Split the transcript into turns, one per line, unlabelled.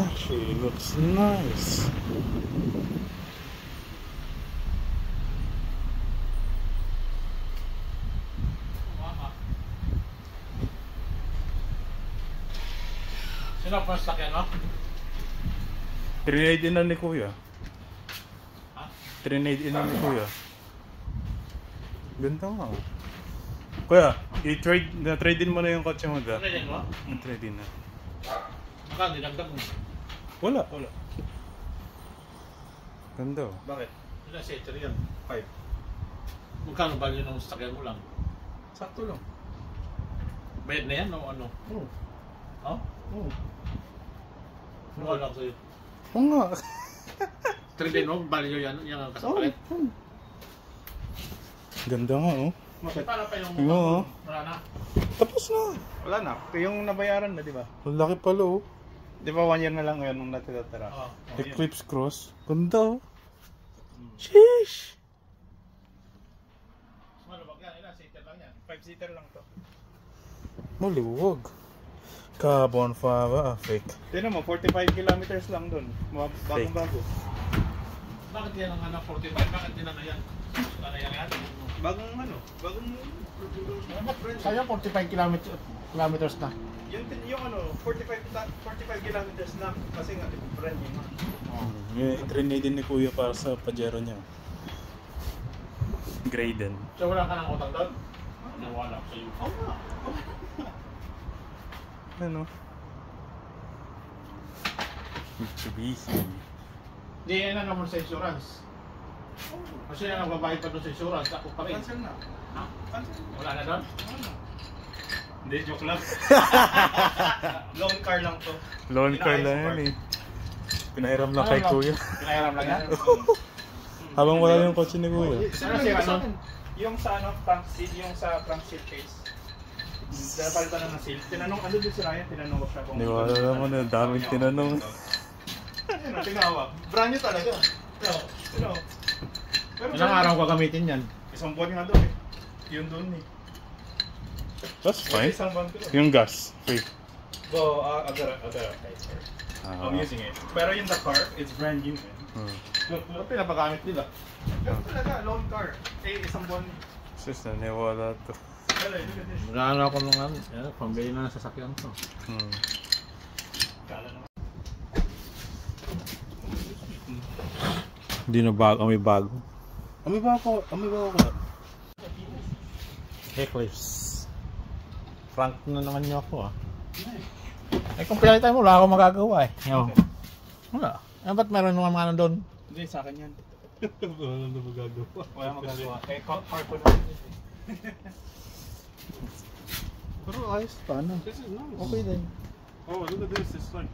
Actually looks nice.
Sino pa sakyan mo?
Trinade in na ni Kuya.
Ha?
Trinade in na ni Kuya. Ganda nga. Kuya, i-trade in mo na yung kotse mo da.
Trade in mo?
Trade in na.
Baka dinagdag mo.
Wala. Ganda oh.
Bakit? Ilang setter yan? 5. Magkano value ng sakyan mo lang?
Sakto lang.
Bayad na yan o ano?
Oo.
Ha?
Oo.
Ano lang sa'yo?
Oo nga.
Trade in mo? Value yan? Yan ang kasapalit?
Ganda nga oh.
Bakit? Paano pa yung
Oo.
Wala na?
Tapos na.
Wala na. Yung nabayaran na, di ba?
Ang laki pala oh.
Di ba 1 year na lang ngayon nung natitira?
Oo.
Eclipse Cross. Ganda oh. Sheesh.
Malubag yan. Ilang seater lang yan?
5-seater lang to.
Maluwag. Carbon fiber fake.
Tignan mo, 45 kilometers lang dun. Bagong-bago.
Bakit yan ang 45? Bakit din na yan? Ano yan?
Bagong ano? Bagong...
Sa'yo 45 kilometers na.
Yung ano, 45 kilometers lang. Kasi nga, brand new nga.
May trinade din ni Kuya para sa Pajero niya. Graden.
So wala ka ng utang doon? Nawala ko sa'yo.
Oo nga.
Ano? Mitsubishi.
Hindi, yan na naman sa insurance. Kasi yan ang babayad pa doon sa insurance. Ako pa rin.
Cancel na.
Ha?
Cancel.
Wala na doon?
Hindi, joke lang. Loan car lang to.
Loan car lang yan eh. Pinahiram lang kay Kuya.
Pinahiram lang yan?
Habang wala yung kotse ni Kuya.
Yung sa ano, front seat, yung sa front seat case. Pinapalitan na ng seal. Tinanong, ano din si Ryan? Tinanong ko siya kung...
Hindi wala naman na daming tinanong.
Ano, tinawag. Brand new talaga. Pero,
Ilang araw ka gamitin yan?
isang buwan nga doon eh. Yun doon eh.
That's fine.
Isang buwan ko doon.
Yung gas, free.
So, I gotta pay for it. I'm using it. Pero yung the car, it's brand new.
Ano pinapagamit nila?
Ganun talaga, loan car. Eh, isang buwan.
Sus, naniwala to.
Hello, look at this.
Magkano ako nung ano? Pambili na ng sasakyan to.
Hindi na bago, may bago.
Amoy ba ako ka? Eclipse. Frank na naman niyo ako ah. Eh kung pinalitan mo, wala akong magagawa eh. Wala. Eh ba't meron mga ano doon?
Hindi, sa akin yan.
Wala na magagawa.
Wala magagawa. Eh, car ko naman.
Pero ayos pa, ano?
This is nice.
Okay din.
Oh, look at this. It's like